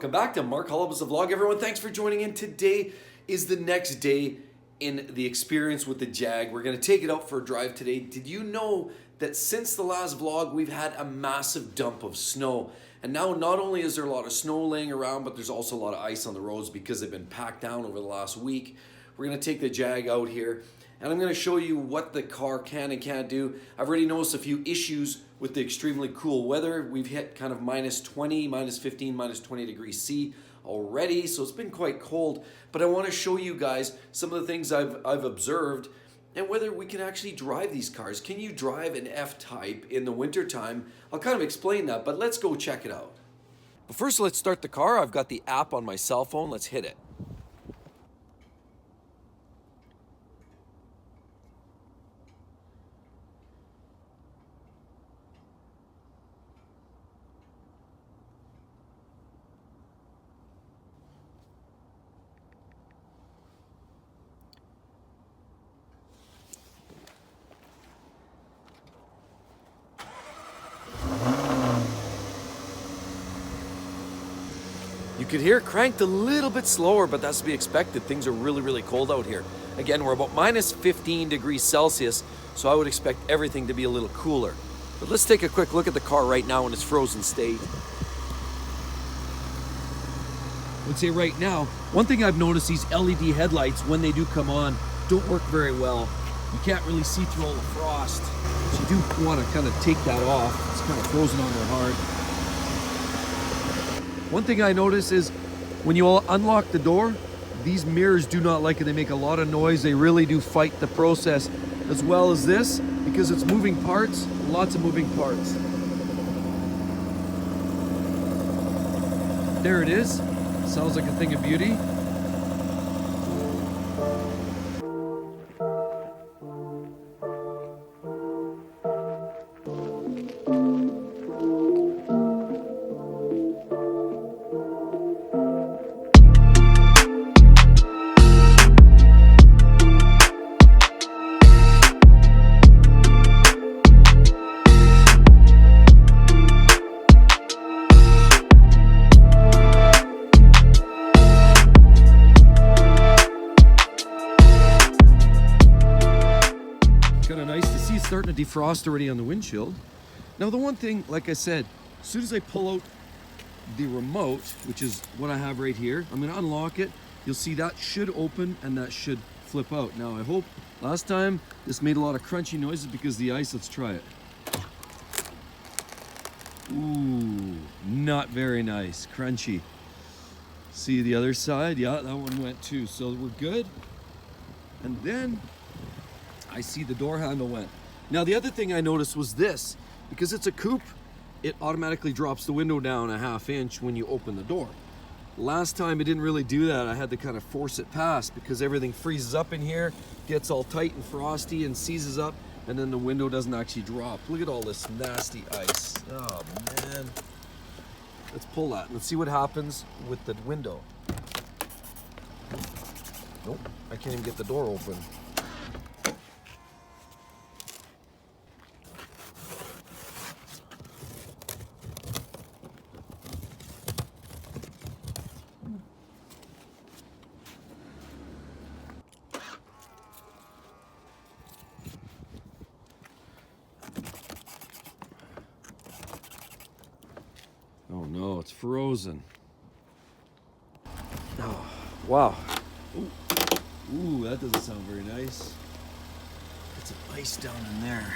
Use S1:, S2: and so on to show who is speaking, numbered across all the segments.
S1: Welcome back to Mark Holubus Vlog, everyone. Thanks for joining in. Today is the next day in the experience with the Jag. We're going to take it out for a drive today. Did you know that since the last vlog, we've had a massive dump of snow? And now not only is there a lot of snow laying around, but there's also a lot of ice on the roads because they've been packed down over the last week. We're going to take the Jag out here, and I'm going to show you what the car can and can't do. I've already noticed a few issues with the extremely cool weather. We've hit kind of minus 20, minus 15, minus 20 degrees C already, so it's been quite cold. But I want to show you guys some of the things I've observed and whether we can actually drive these cars. Can you drive an F-Type in the wintertime? I'll kind of explain that, but let's go check it out. But first, let's start the car. I've got the app on my cell phone. Let's hit it. You could hear it cranked a little bit slower, but that's to be expected. Things are really, really cold out here. Again, we're about minus 15 degrees Celsius, so I would expect everything to be a little cooler. But let's take a quick look at the car right now in its frozen state. I would say right now, one thing I've noticed, these LED headlights, when they do come on, don't work very well. You can't really see through all the frost. So you do want to kind of take that off. It's kind of frozen on there hard. One thing I notice is when you unlock the door, these mirrors do not like it. They make a lot of noise. They really do fight the process, as well as this, because it's moving parts, lots of moving parts. There it is. Sounds like a thing of beauty. Kind of nice to see it's starting to defrost already on the windshield. Now the one thing, like I said, as soon as I pull out the remote, which is what I have right here, I'm going to unlock it. You'll see that should open and that should flip out. Now I hope, last time this made a lot of crunchy noises because of the ice. Let's try it. Ooh, not very nice, crunchy. See the other side? Yeah, that one went too, so we're good. And then I see the door handle went. Now the other thing I noticed was this, because it's a coupe, it automatically drops the window down a ½ inch when you open the door. Last time it didn't really do that. I had to kind of force it past because everything freezes up in here, gets all tight and frosty and seizes up, and then the window doesn't actually drop. Look at all this nasty ice. Oh man. Let's pull that. Let's see what happens with the window. Nope, I can't even get the door open. Oh no, it's frozen. Oh, wow. Ooh, that doesn't sound very nice. Got some ice down in there.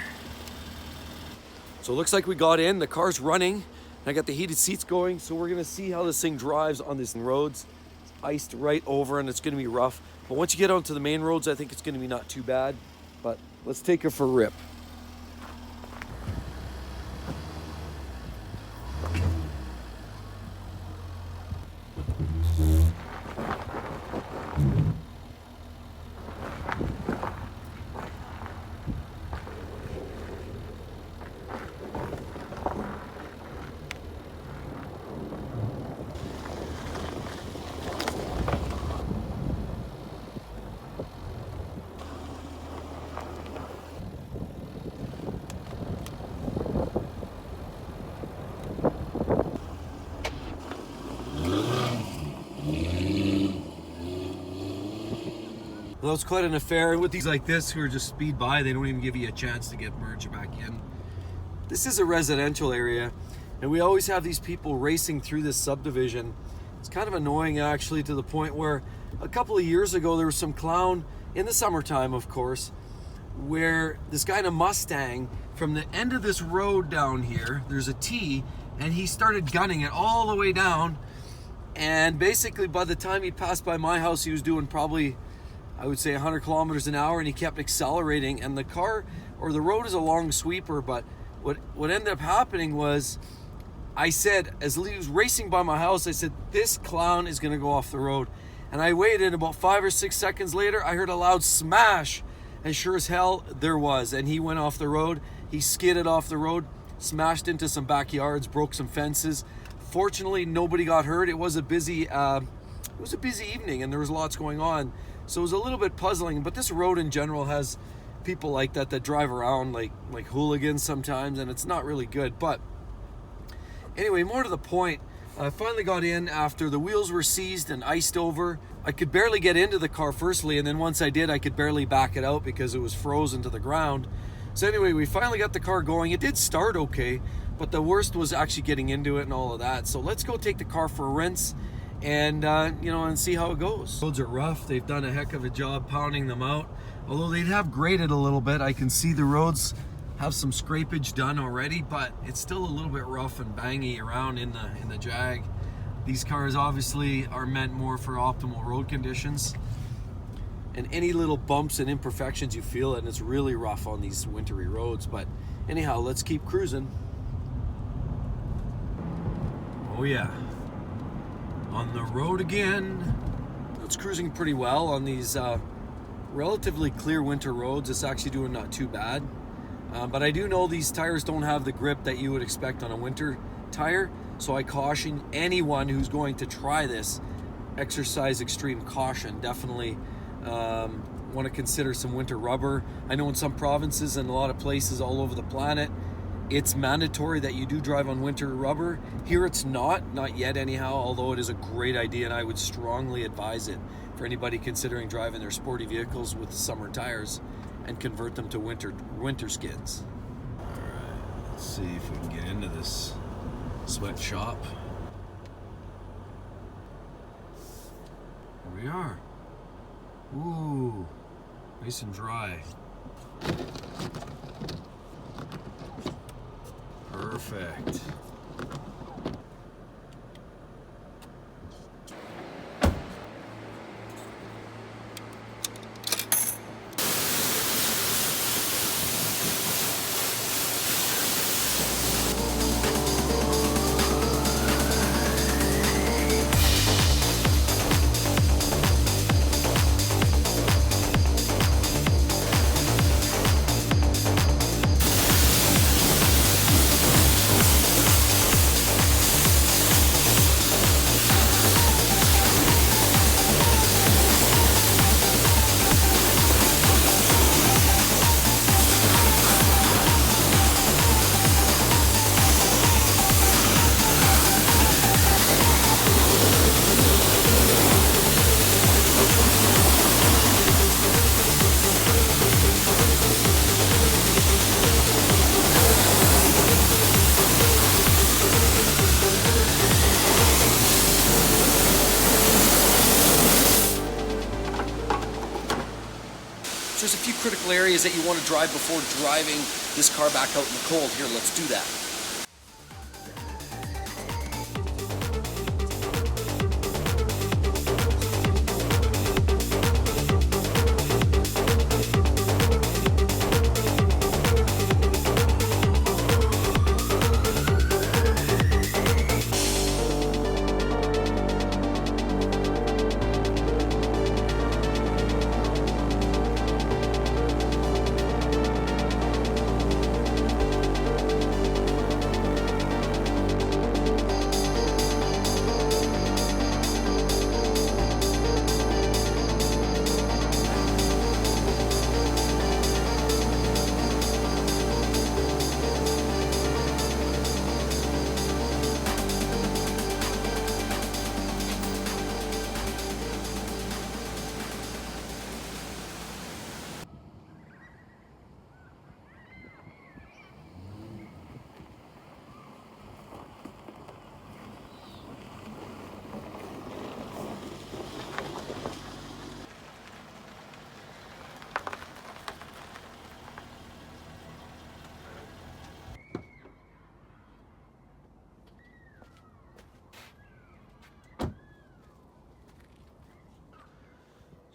S1: So it looks like we got in, the car's running. I got the heated seats going, so we're gonna see how this thing drives on these roads. It's iced right over and it's gonna be rough. But once you get onto the main roads, I think it's gonna be not too bad. But let's take her for a rip. Well, it's quite an affair. With these like this who are just speed by, they don't even give you a chance to get merged back in. This is a residential area, and we always have these people racing through this subdivision. It's kind of annoying actually, to the point where a couple of years ago there was some clown, in the summertime of course, where this guy in a Mustang, from the end of this road down here, there's a T, and he started gunning it all the way down. And basically by the time he passed by my house, he was doing probably, I would say, 100 kilometers an hour, and he kept accelerating. And the car, or the road is a long sweeper, but what ended up happening was, I said, as he was racing by my house, I said, this clown is gonna go off the road. And I waited, about 5 or 6 seconds later, I heard a loud smash, and sure as hell, there was. And he went off the road. He skidded off the road, smashed into some backyards, broke some fences. Fortunately, nobody got hurt. It was a busy evening, and there was lots going on. So it was a little bit puzzling, but this road in general has people like that drive around like hooligans sometimes, and it's not really good. But anyway, more to the point, I finally got in after the wheels were seized and iced over. I could barely get into the car firstly, and then once I did, I could barely back it out because it was frozen to the ground. So anyway, we finally got the car going. It did start okay, but the worst was actually getting into it and all of that. So let's go take the car for a rinse and and see how it goes. Roads are rough. They've done a heck of a job pounding them out. Although they have graded a little bit, I can see the roads have some scrapage done already, but it's still a little bit rough and bangy around in the Jag. These cars obviously are meant more for optimal road conditions, and any little bumps and imperfections you feel it, and it's really rough on these wintry roads. But anyhow, let's keep cruising. Oh yeah, on the road again. It's cruising pretty well on these relatively clear winter roads. It's actually doing not too bad. But I do know these tires don't have the grip that you would expect on a winter tire, so I caution anyone who's going to try this, exercise extreme caution. Definitely want to consider some winter rubber. I know in some provinces and a lot of places all over the planet, it's mandatory that you do drive on winter rubber. Here it's not yet anyhow, although it is a great idea, and I would strongly advise it for anybody considering driving their sporty vehicles with summer tires and convert them to winter skids. All right, let's see if we can get into this sweatshop. Here we are. Ooh, nice and dry. Perfect. There's a few critical areas that you want to drive before driving this car back out in the cold. Here, let's do that.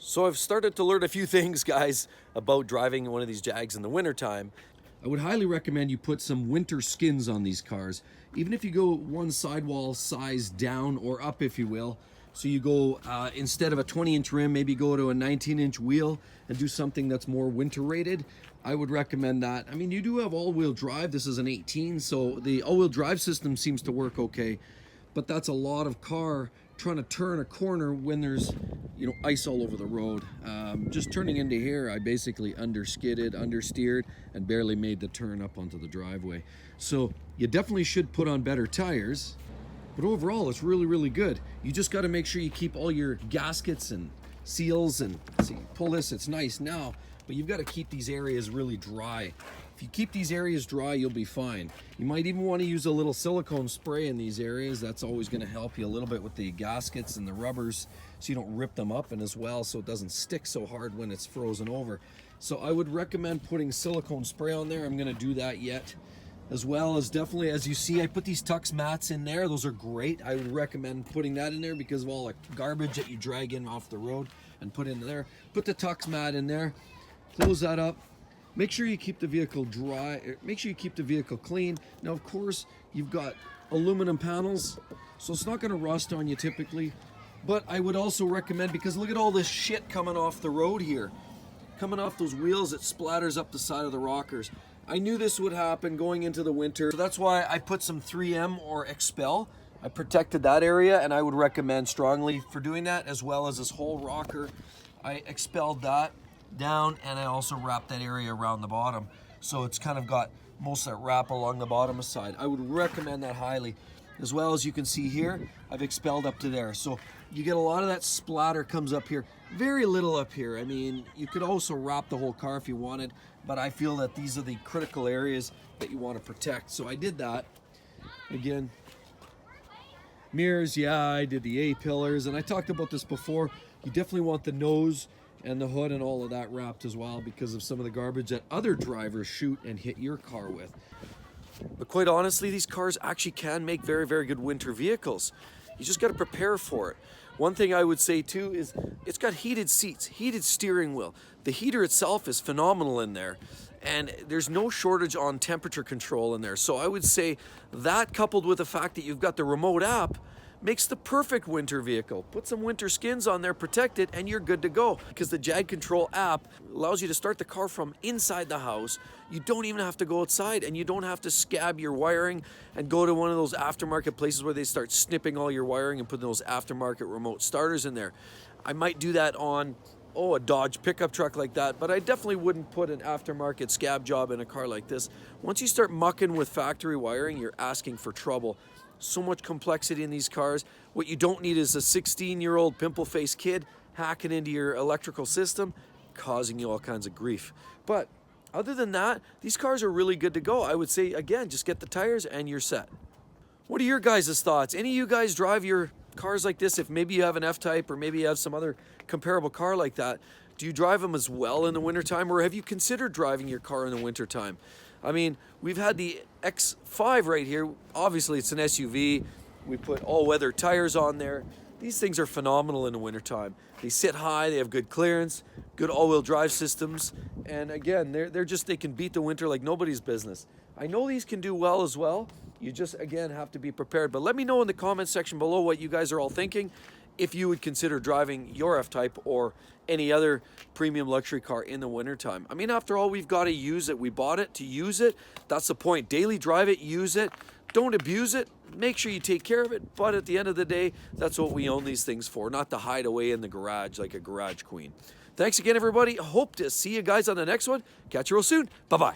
S1: So I've started to learn a few things, guys, about driving one of these Jags in the wintertime. I would highly recommend you put some winter skins on these cars, even if you go one sidewall size down or up, if you will. So you go, instead of a 20-inch rim, maybe go to a 19-inch wheel and do something that's more winter rated. I would recommend that. I mean, you do have all-wheel drive. This is an 18, so the all-wheel drive system seems to work okay, but that's a lot of car trying to turn a corner when there's, you know, ice all over the road. Just turning into here, I basically underskidded, understeered, and barely made the turn up onto the driveway. So you definitely should put on better tires, but overall it's really, really good. You just got to make sure you keep all your gaskets and seals, and see, pull this, it's nice now, but you've got to keep these areas really dry. If you keep these areas dry, you'll be fine. You might even want to use a little silicone spray in these areas. That's always going to help you a little bit with the gaskets and the rubbers, so you don't rip them up, and as well so it doesn't stick so hard when it's frozen over. So I would recommend putting silicone spray on there. I'm going to do that yet. As well as, definitely, as you see, I put these TuxMats in there. Those are great. I would recommend putting that in there because of all the garbage that you drag in off the road and put in there. Put the TuxMat in there, close that up. Make sure you keep the vehicle dry. Make sure you keep the vehicle clean. Now, of course, you've got aluminum panels, so it's not going to rust on you typically. But I would also recommend, because look at all this shit coming off the road here. Coming off those wheels, it splatters up the side of the rockers. I knew this would happen going into the winter. So that's why I put some 3M or Expel. I protected that area, and I would recommend strongly for doing that, as well as this whole rocker. I expelled that down, and I also wrapped that area around the bottom, so it's kind of got most of that wrap along the bottom side. I would recommend that highly. As well as you can see here, I've expelled up to there, so you get a lot of that splatter comes up here, very little up here. I mean, you could also wrap the whole car if you wanted, but I feel that these are the critical areas that you want to protect, so I did that. Again, mirrors, yeah, I did the A-pillars, and I talked about this before. You definitely want the nose and the hood and all of that wrapped as well, because of some of the garbage that other drivers shoot and hit your car with. But quite honestly, these cars actually can make very, very good winter vehicles. You just got to prepare for it. One thing I would say too is it's got heated seats, heated steering wheel. The heater itself is phenomenal in there, and there's no shortage on temperature control in there. So I would say that, coupled with the fact that you've got the remote app, makes the perfect winter vehicle. Put some winter skins on there, protect it, and you're good to go. Because the Jag Control app allows you to start the car from inside the house. You don't even have to go outside, and you don't have to scab your wiring and go to one of those aftermarket places where they start snipping all your wiring and putting those aftermarket remote starters in there. I might do that on, a Dodge pickup truck like that, but I definitely wouldn't put an aftermarket scab job in a car like this. Once you start mucking with factory wiring, you're asking for trouble. So much complexity in these cars. What you don't need is a 16-year-old pimple-faced kid hacking into your electrical system, causing you all kinds of grief. But other than that, these cars are really good to go. I would say, again, just get the tires and you're set. What are your guys' thoughts? Any of you guys drive your cars like this? If maybe you have an F-Type or maybe you have some other comparable car like that, do you drive them as well in the wintertime, or have you considered driving your car in the wintertime? I mean, we've had the X5 right here. Obviously, it's an SUV. We put all-weather tires on there. These things are phenomenal in the wintertime. They sit high, they have good clearance, good all-wheel drive systems, and again, they can beat the winter like nobody's business. I know these can do well as well. You just, again, have to be prepared. But let me know in the comment section below what you guys are all thinking, if you would consider driving your F-Type or any other premium luxury car in the wintertime. I mean, after all, we've got to use it. We bought it to use it. That's the point. Daily drive it, use it. Don't abuse it. Make sure you take care of it. But at the end of the day, that's what we own these things for, not to hide away in the garage like a garage queen. Thanks again, everybody. Hope to see you guys on the next one. Catch you real soon. Bye-bye.